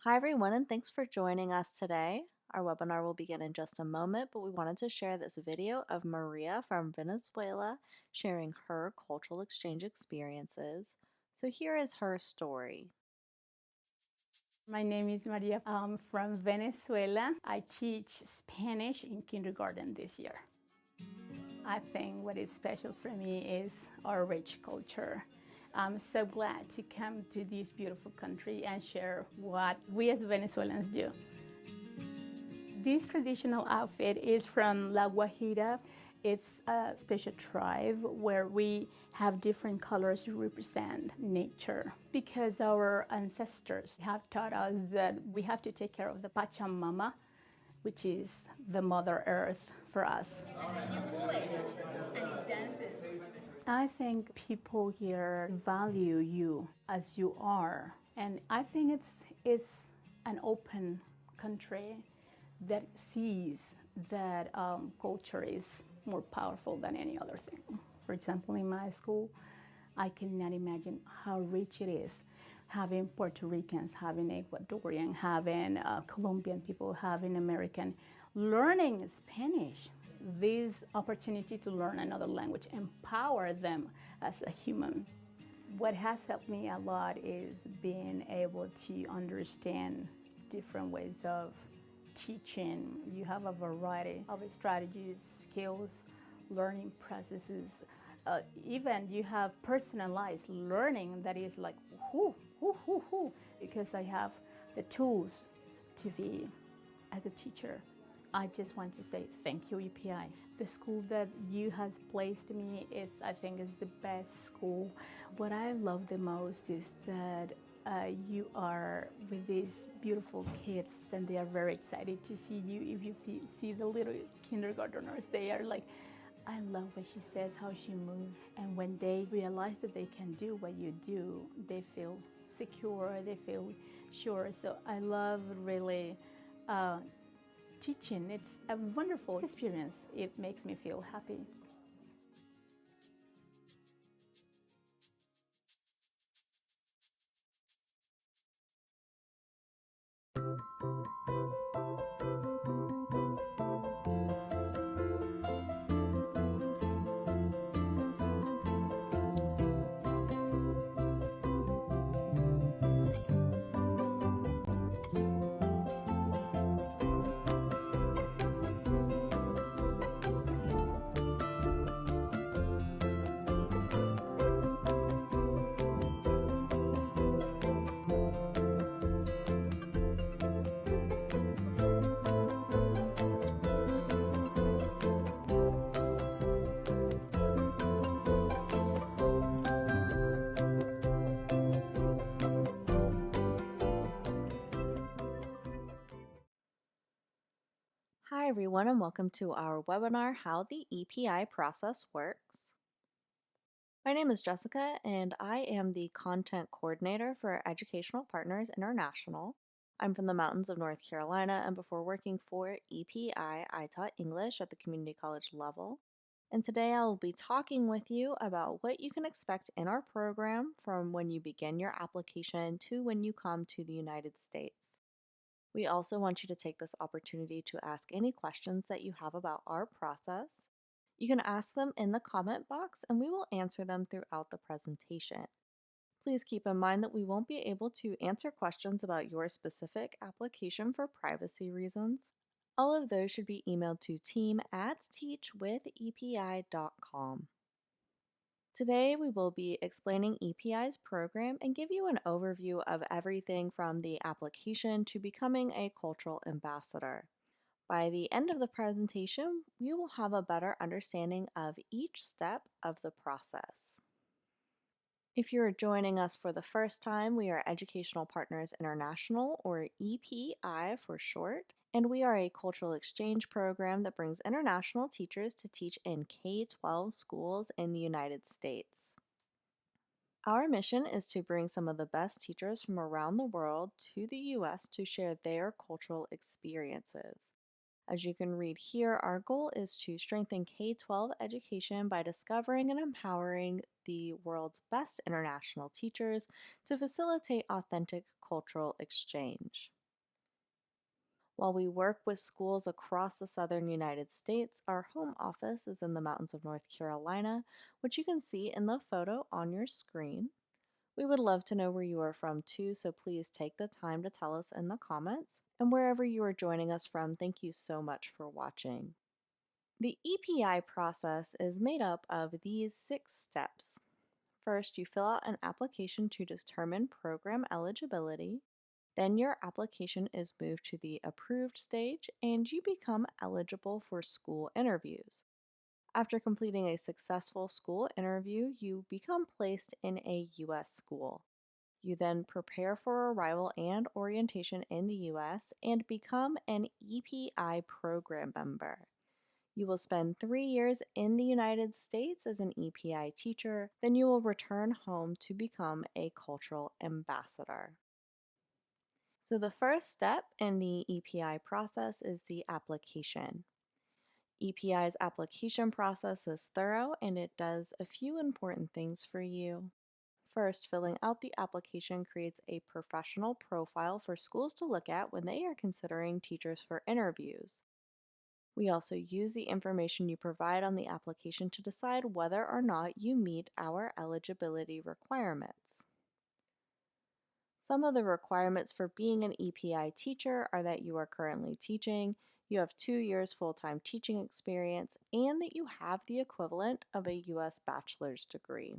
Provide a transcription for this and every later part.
Hi, everyone, and thanks for joining us today. Our webinar will begin in just a moment, but we wanted to share this video of Maria from Venezuela sharing her cultural exchange experiences. So here is her story. My name is Maria. I'm from Venezuela. I teach Spanish in kindergarten this year. I think what is special for me is our rich culture. I'm so glad to come to this beautiful country and share what we as Venezuelans do. This traditional outfit is from La Guajira. It's a special tribe where we have different colors to represent nature because our ancestors have taught us that we have to take care of the Pachamama, which is the Mother Earth for us. You pull it and it dances. I think people here value you as you are, and I think it's an open country that sees that culture is more powerful than any other thing. For example, in my school, I cannot imagine how rich it is having Puerto Ricans, having Ecuadorian, having Colombian people, having American, learning Spanish. This opportunity to learn another language empower them as a human. What has helped me a lot is being able to understand different ways of teaching. You have a variety of strategies, skills, learning processes. Even you have personalized learning that is like, because I have the tools to be a good teacher. I just want to say thank you, EPI. The school that you has placed me is, I think, is the best school. What I love the most is that you are with these beautiful kids and they are very excited to see you. If you see the little kindergartners, they are like, I love what she says, how she moves. And when they realize that they can do what you do, they feel secure, they feel sure. So I love really teaching. It's a wonderful experience. It makes me feel happy. Hi, everyone, and welcome to our webinar, How the EPI Process Works. My name is Jessica, and I am the Content Coordinator for Educational Partners International. I'm from the mountains of North Carolina, and before working for EPI, I taught English at the community college level. And today I will be talking with you about what you can expect in our program from when you begin your application to when you come to the United States. We also want you to take this opportunity to ask any questions that you have about our process. You can ask them in the comment box and we will answer them throughout the presentation. Please keep in mind that we won't be able to answer questions about your specific application for privacy reasons. All of those should be emailed to team@teachwithepi.com. Today we will be explaining EPI's program and give you an overview of everything from the application to becoming a cultural ambassador. By the end of the presentation, you will have a better understanding of each step of the process. If you're joining us for the first time, we are Educational Partners International, or EPI for short, and we are a cultural exchange program that brings international teachers to teach in K-12 schools in the United States. Our mission is to bring some of the best teachers from around the world to the U.S. to share their cultural experiences. As you can read here, our goal is to strengthen K-12 education by discovering and empowering the world's best international teachers to facilitate authentic cultural exchange. While we work with schools across the southern United States, our home office is in the mountains of North Carolina, which you can see in the photo on your screen. We would love to know where you are from too, so please take the time to tell us in the comments. And wherever you are joining us from, thank you so much for watching. The EPI process is made up of these 6 steps. First, you fill out an application to determine program eligibility. Then your application is moved to the approved stage and you become eligible for school interviews. After completing a successful school interview, you become placed in a U.S. school. You then prepare for arrival and orientation in the U.S. and become an EPI program member. You will spend 3 years in the United States as an EPI teacher, then you will return home to become a cultural ambassador. So, the first step in the EPI process is the application. EPI's application process is thorough and it does a few important things for you. First, filling out the application creates a professional profile for schools to look at when they are considering teachers for interviews. We also use the information you provide on the application to decide whether or not you meet our eligibility requirements. Some of the requirements for being an EPI teacher are that you are currently teaching, you have 2 years full-time teaching experience, and that you have the equivalent of a U.S. bachelor's degree.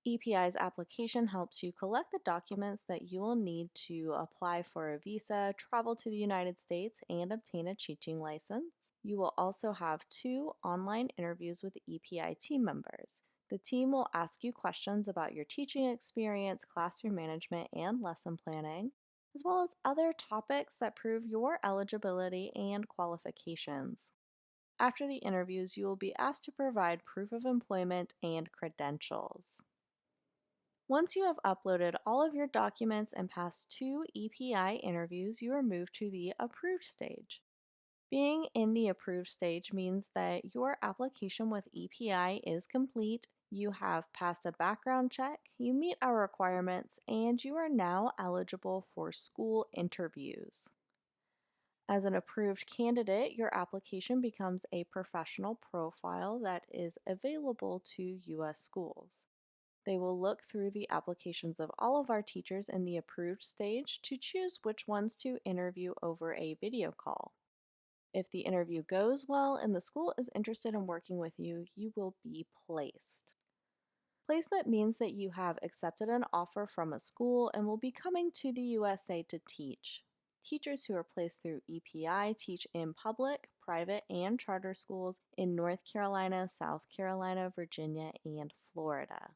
EPI's application helps you collect the documents that you will need to apply for a visa, travel to the United States, and obtain a teaching license. You will also have 2 online interviews with EPI team members. The team will ask you questions about your teaching experience, classroom management, and lesson planning, as well as other topics that prove your eligibility and qualifications. After the interviews, you will be asked to provide proof of employment and credentials. Once you have uploaded all of your documents and passed 2 EPI interviews, you are moved to the approved stage. Being in the approved stage means that your application with EPI is complete, you have passed a background check, you meet our requirements, and you are now eligible for school interviews. As an approved candidate, your application becomes a professional profile that is available to U.S. schools. They will look through the applications of all of our teachers in the approved stage to choose which ones to interview over a video call. If the interview goes well and the school is interested in working with you, you will be placed. Placement means that you have accepted an offer from a school and will be coming to the USA to teach. Teachers who are placed through EPI teach in public, private, and charter schools in North Carolina, South Carolina, Virginia, and Florida.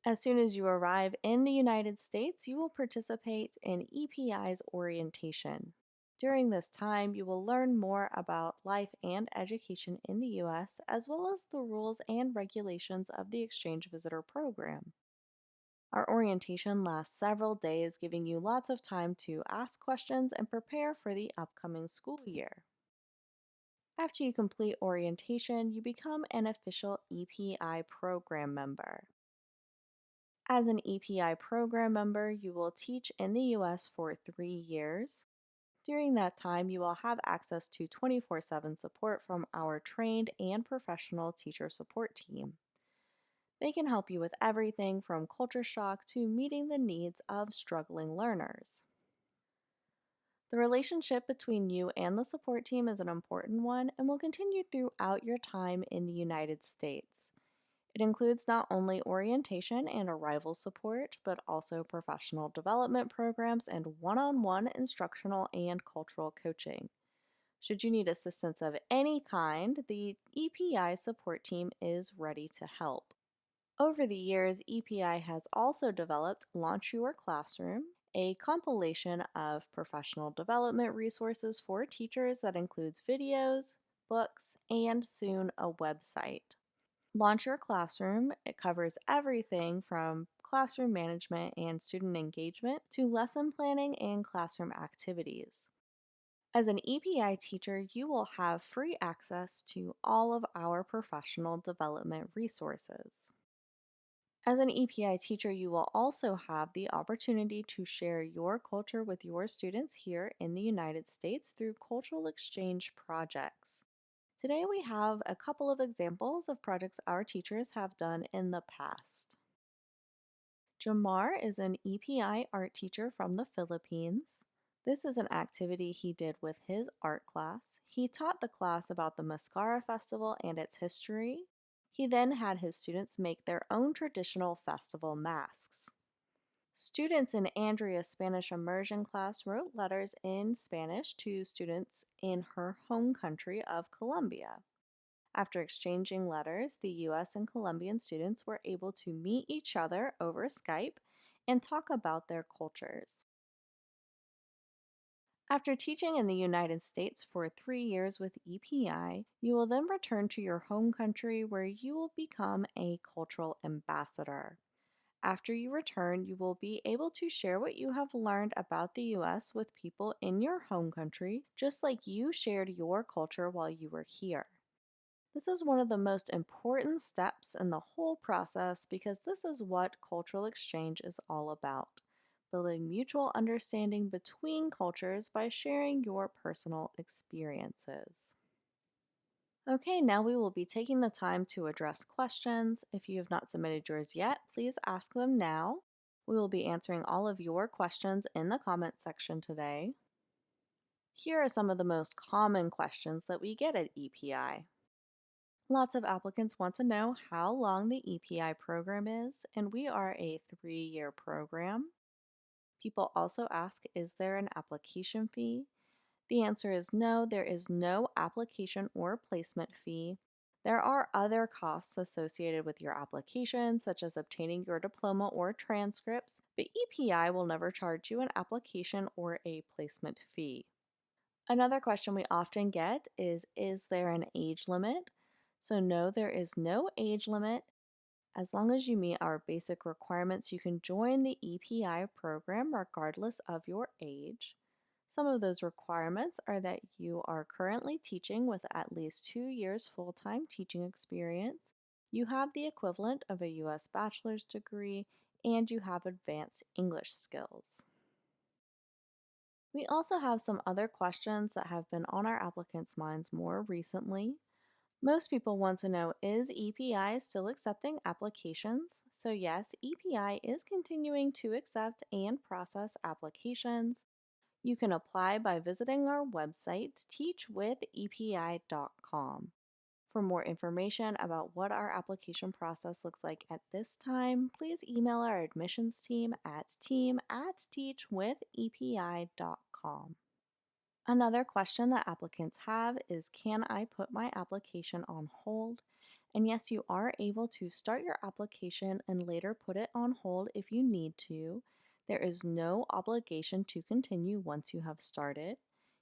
As soon as you arrive in the United States, you will participate in EPI's orientation. During this time, you will learn more about life and education in the U.S., as well as the rules and regulations of the Exchange Visitor Program. Our orientation lasts several days, giving you lots of time to ask questions and prepare for the upcoming school year. After you complete orientation, you become an official EPI program member. As an EPI program member, you will teach in the U.S. for 3 years. During that time, you will have access to 24/7 support from our trained and professional teacher support team. They can help you with everything from culture shock to meeting the needs of struggling learners. The relationship between you and the support team is an important one and will continue throughout your time in the United States. It includes not only orientation and arrival support, but also professional development programs and one-on-one instructional and cultural coaching. Should you need assistance of any kind, the EPI support team is ready to help. Over the years, EPI has also developed Launch Your Classroom, a compilation of professional development resources for teachers that includes videos, books, and soon a website. Launch Your Classroom, it covers everything from classroom management and student engagement to lesson planning and classroom activities. As an EPI teacher, you will have free access to all of our professional development resources. As an EPI teacher, you will also have the opportunity to share your culture with your students here in the United States through cultural exchange projects. Today, we have a couple of examples of projects our teachers have done in the past. Jamar is an EPI art teacher from the Philippines. This is an activity he did with his art class. He taught the class about the Mascara Festival and its history. He then had his students make their own traditional festival masks. Students in Andrea's Spanish immersion class wrote letters in Spanish to students in her home country of Colombia. After exchanging letters, the US and Colombian students were able to meet each other over Skype and talk about their cultures. After teaching in the United States for 3 years with EPI, you will then return to your home country where you will become a cultural ambassador. After you return, you will be able to share what you have learned about the US with people in your home country, just like you shared your culture while you were here. This is one of the most important steps in the whole process because this is what cultural exchange is all about: building mutual understanding between cultures by sharing your personal experiences. Okay, now we will be taking the time to address questions. If you have not submitted yours yet, please ask them now. We will be answering all of your questions in the comment section today. Here are some of the most common questions that we get at EPI. Lots of applicants want to know how long the EPI program is, and we are a 3-year program. People also ask, is there an application fee? The answer is no, there is no application or placement fee. There are other costs associated with your application, such as obtaining your diploma or transcripts, but EPI will never charge you an application or a placement fee. Another question we often get is there an age limit? So, no, there is no age limit. As long as you meet our basic requirements, you can join the EPI program regardless of your age. Some of those requirements are that you are currently teaching with at least 2 years full-time teaching experience, you have the equivalent of a U.S. bachelor's degree, and you have advanced English skills. We also have some other questions that have been on our applicants' minds more recently. Most people want to know, is EPI still accepting applications? So yes, EPI is continuing to accept and process applications. You can apply by visiting our website, teachwithepi.com. For more information about what our application process looks like at this time, please email our admissions team at team@teachwithepi.com. Another question that applicants have is, can I put my application on hold? And yes, you are able to start your application and later put it on hold if you need to. There is no obligation to continue once you have started.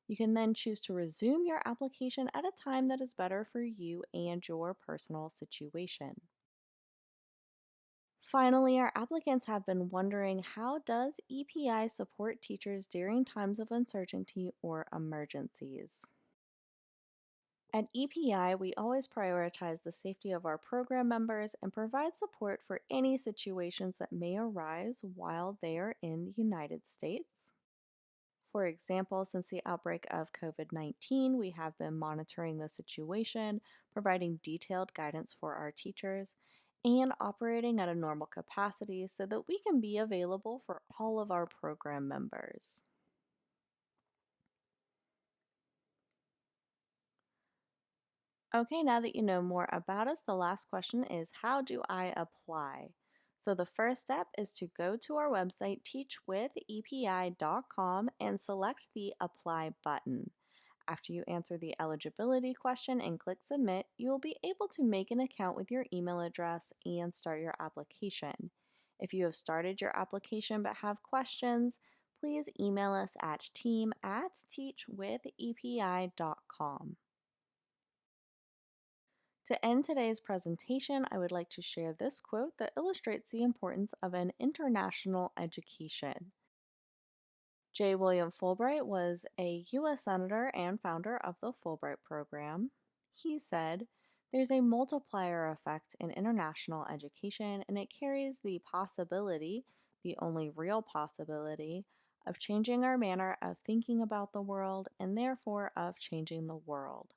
You can then choose to resume your application at a time that is better for you and your personal situation. Finally, our applicants have been wondering, how does EPI support teachers during times of uncertainty or emergencies? At EPI, we always prioritize the safety of our program members and provide support for any situations that may arise while they are in the United States. For example, since the outbreak of COVID-19, we have been monitoring the situation, providing detailed guidance for our teachers, and operating at a normal capacity so that we can be available for all of our program members. Okay, now that you know more about us, the last question is, how do I apply? So the first step is to go to our website, teachwithepi.com, and select the Apply button. After you answer the eligibility question and click Submit, you will be able to make an account with your email address and start your application. If you have started your application but have questions, please email us at team@teachwithepi.com. To end today's presentation, I would like to share this quote that illustrates the importance of an international education. J. William Fulbright was a U.S. Senator and founder of the Fulbright Program. He said, "There's a multiplier effect in international education, and it carries the possibility, the only real possibility, of changing our manner of thinking about the world and therefore of changing the world."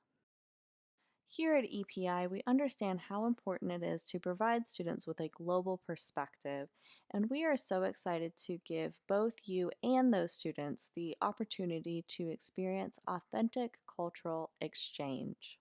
Here at EPI, we understand how important it is to provide students with a global perspective, and we are so excited to give both you and those students the opportunity to experience authentic cultural exchange.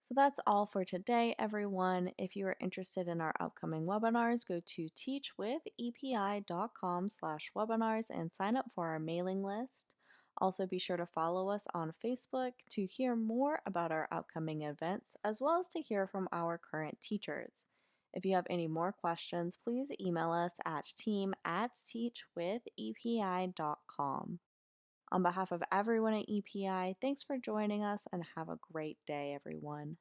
So that's all for today, everyone. If you are interested in our upcoming webinars, go to teachwithepi.com/webinars and sign up for our mailing list. Also, be sure to follow us on Facebook to hear more about our upcoming events, as well as to hear from our current teachers. If you have any more questions, please email us at team@teachwithepi.com. On behalf of everyone at EPI, thanks for joining us and have a great day, everyone.